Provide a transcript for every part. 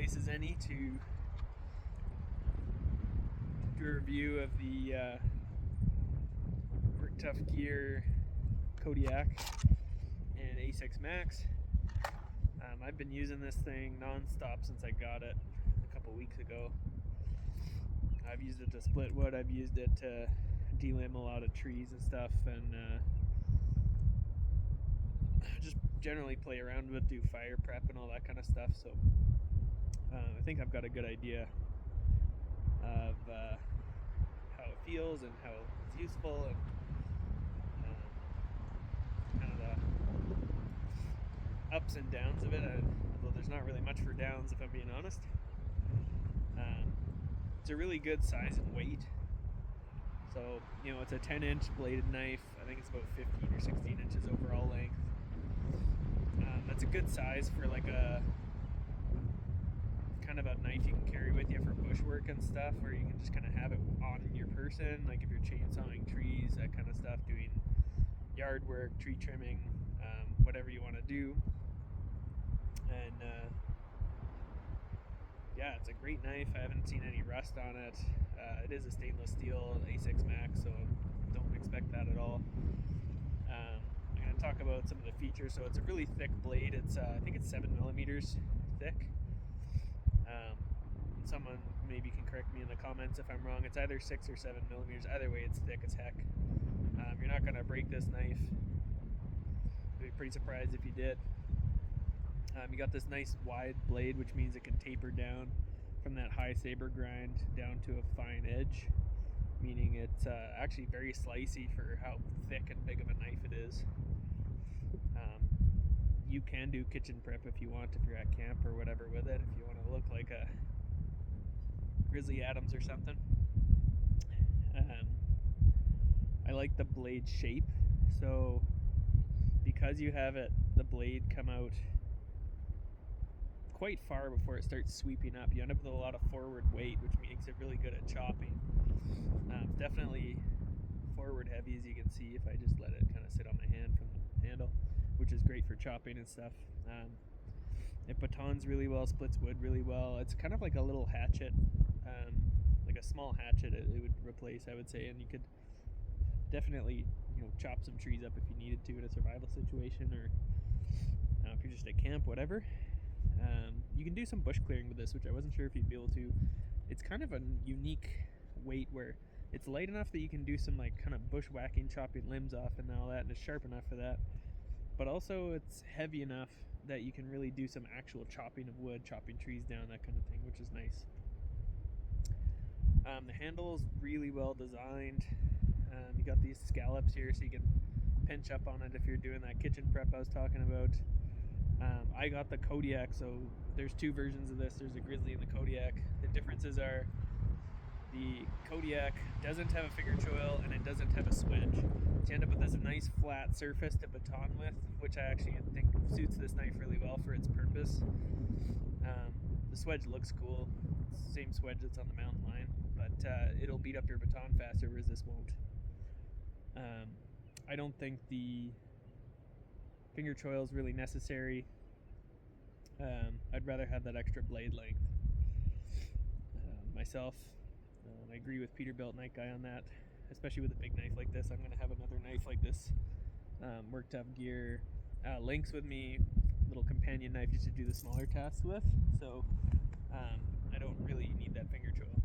place as any to do a review of the Tuff Gear Kodiak and A6 Max. I've been using this thing non-stop since I got it a couple weeks ago. I've used it to split wood, I've used it to delimb a lot of trees and stuff, and just generally play around with, do fire prep and all that kind of stuff. So I think I've got a good idea of how it feels and how it's useful, and kind of the ups and downs of it, although there's not really much for downs if I'm being honest. It's a really good size and weight. So, it's a 10-inch bladed knife. I think it's about 15 or 16 inches overall length. That's a good size for like a kind of a knife you can carry with you for bushwork and stuff, or you can just kind of have it on your person, like if you're chainsawing trees, that kind of stuff, doing yard work, tree trimming, whatever you want to do. And yeah, it's a great knife. I haven't seen any rust on it. It is a stainless steel A6 Max, so don't expect that at all. I'm going to talk about some of the features. So it's a really thick blade. It's I think it's 7 millimeters thick. Someone maybe can correct me in the comments if I'm wrong. It's either 6 or 7 millimeters. Either way, it's thick as heck. You're not going to break this knife. I'd be pretty surprised if you did. You got this nice wide blade, which means it can taper down from that high saber grind down to a fine edge, meaning it's actually very slicey for how thick and big of a knife it is. You can do kitchen prep if you want, if you're at camp or whatever with it, if you want to look like a Grizzly Adams or something. I like the blade shape, so because you have the blade come out quite far before it starts sweeping up, you end up with a lot of forward weight, which makes it really good at chopping. Definitely forward heavy, as you can see if I just let it kind of sit on my hand from the handle, which is great for chopping and stuff. It batons really well, splits wood really well. It's kind of like a little hatchet, like a small hatchet it would replace, I would say, and you could definitely chop some trees up if you needed to in a survival situation, or if you're just at camp, whatever. You can do some bush clearing with this, which I wasn't sure if you'd be able to. It's kind of a unique weight where it's light enough that you can do some like kind of bushwhacking, chopping limbs off and all that, and it's sharp enough for that. But also it's heavy enough that you can really do some actual chopping of wood, chopping trees down, that kind of thing, which is nice. The handle's really well designed. You got these scallops here so you can pinch up on it if you're doing that kitchen prep I was talking about. I got the Kodiak, so there's two versions of this. There's a Grizzly and the Kodiak. The differences are the Kodiak doesn't have a finger choil and it doesn't have a swedge. So you end up with this nice flat surface to baton with, which I actually think suits this knife really well for its purpose. The swedge looks cool. It's the same swedge that's on the mountain lion, but it'll beat up your baton faster, whereas this won't. I don't think the finger choil is really necessary. I'd rather have that extra blade length myself. I agree with Peterbilt Knife Guy on that, especially with a big knife like this. I'm going to have another knife like this. Work Tuff Gear links with me, little companion knife just to do the smaller tasks with, so I don't really need that finger choil.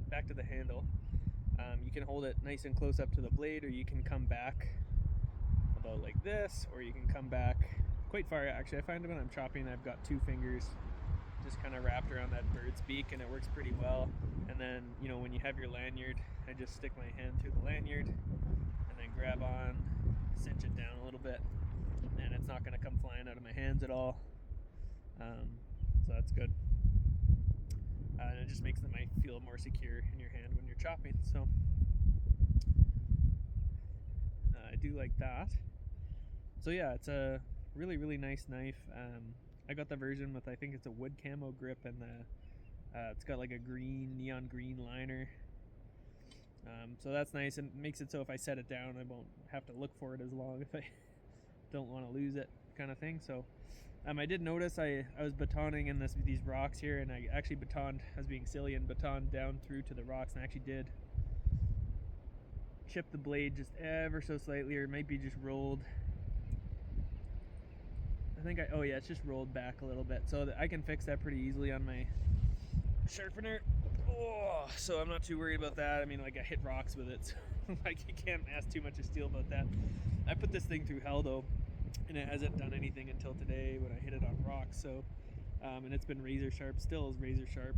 Back to the handle. You can hold it nice and close up to the blade, or you can come back about like this, or you can come back quite far. Actually, I find when I'm chopping, I've got two fingers just kind of wrapped around that bird's beak, and it works pretty well. And then, when you have your lanyard, I just stick my hand through the lanyard and then grab on, cinch it down a little bit, and it's not going to come flying out of my hands at all. So that's good. And it just makes the knife feel more secure in your hand when you're chopping. So I do like that. So yeah, it's a really, really nice knife. I got the version with, I think it's a wood camo grip, and it's got like a neon green liner. So that's nice, and makes it so if I set it down, I won't have to look for it as long if I don't want to lose it, kind of thing. So I did notice I was batoning in these rocks here, and I actually batoned, I was being silly and batoned down through to the rocks, and I actually did chip the blade just ever so slightly, or it might be just rolled. I think oh yeah, it's just rolled back a little bit, so that I can fix that pretty easily on my sharpener. Oh, so I'm not too worried about that. I mean, like, I hit rocks with it, so like, you can't ask too much of steel about that. I put this thing through hell though, and it hasn't done anything until today when I hit it on rocks. So and it's been razor sharp, still is razor sharp.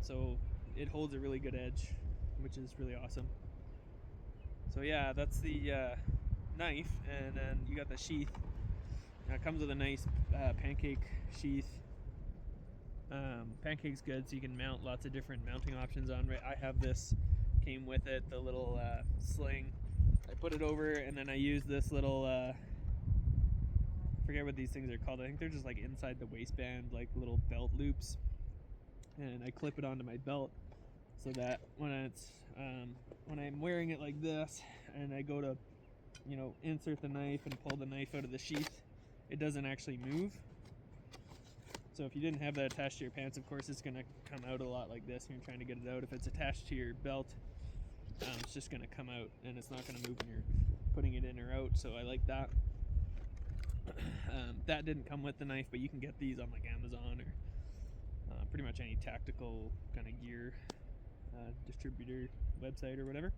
So it holds a really good edge, which is really awesome. So yeah, that's the knife, and then you got the sheath. Now, it comes with a nice pancake sheath. Pancake's good, so you can mount lots of different mounting options on. I have this, came with it, the little sling. I put it over, and then I use this little, I forget what these things are called. I think they're just like inside the waistband, like little belt loops. And I clip it onto my belt so that when I'm wearing it like this, and I go to, insert the knife and pull the knife out of the sheath, it doesn't actually move. So if you didn't have that attached to your pants, of course it's going to come out a lot like this when you're trying to get it out. If it's attached to your belt, it's just going to come out, and it's not going to move when you're putting it in or out. So I like that. That didn't come with the knife, but you can get these on like Amazon or pretty much any tactical kind of gear distributor website or whatever,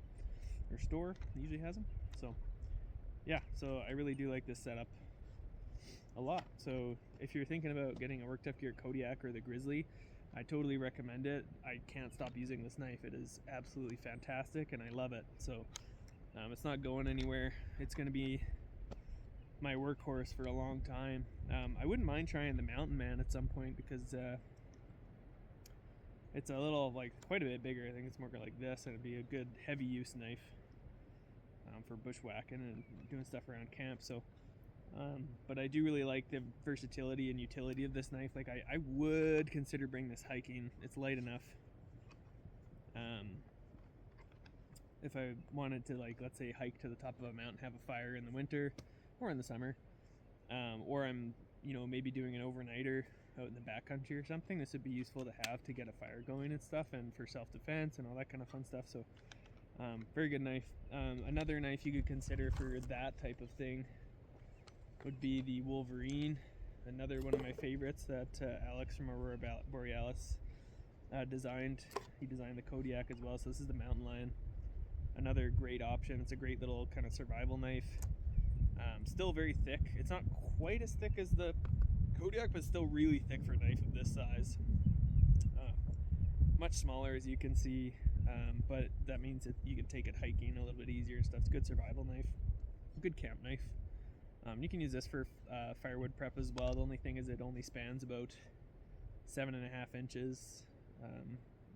or store usually has them. So yeah, so I really do like this setup a lot. So if you're thinking about getting a Work Tuff Gear Kodiak or the Grizzly, I totally recommend it. I can't stop using this knife. It is absolutely fantastic, and I love it. So it's not going anywhere. It's going to be my workhorse for a long time. I wouldn't mind trying the Mountain Man at some point, because it's a little, like, quite a bit bigger. I think it's more like this, and it'd be a good heavy use knife for bushwhacking and doing stuff around camp. So but I do really like the versatility and utility of this knife. Like, I would consider bringing this hiking. It's light enough. If I wanted to, like, let's say, hike to the top of a mountain, have a fire in the winter or in the summer, or I'm, maybe doing an overnighter out in the backcountry or something, this would be useful to have to get a fire going and stuff, and for self-defense and all that kind of fun stuff. So very good knife. Another knife you could consider for that type of thing would be the Wolverine, another one of my favorites that Alex from Aurora Borealis designed. He designed the Kodiak as well, so this is the Mountain Lion. Another great option. It's a great little kind of survival knife. Still very thick. It's not quite as thick as the Kodiak, but still really thick for a knife of this size. Much smaller, as you can see, but that means that you can take it hiking a little bit easier and stuff. It's a good survival knife, a good camp knife. You can use this for firewood prep as well. The only thing is it only spans about 7.5 inches,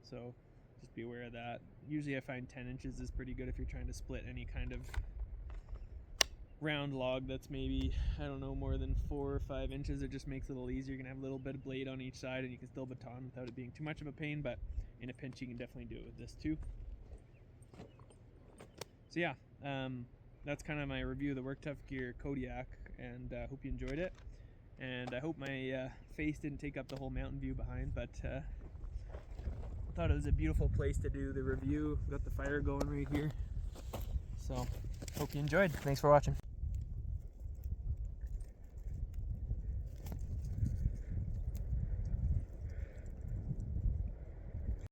so just be aware of that. Usually I find 10 inches is pretty good if you're trying to split any kind of round log that's maybe, I don't know, more than 4 or 5 inches. It just makes it a little easier. You can have a little bit of blade on each side, and you can still baton without it being too much of a pain, but in a pinch you can definitely do it with this too. So yeah, that's kind of my review of the Work Tuff Gear Kodiak, and I hope you enjoyed it. And I hope my face didn't take up the whole mountain view behind, but I thought it was a beautiful place to do the review. Got the fire going right here. So, hope you enjoyed. Thanks for watching.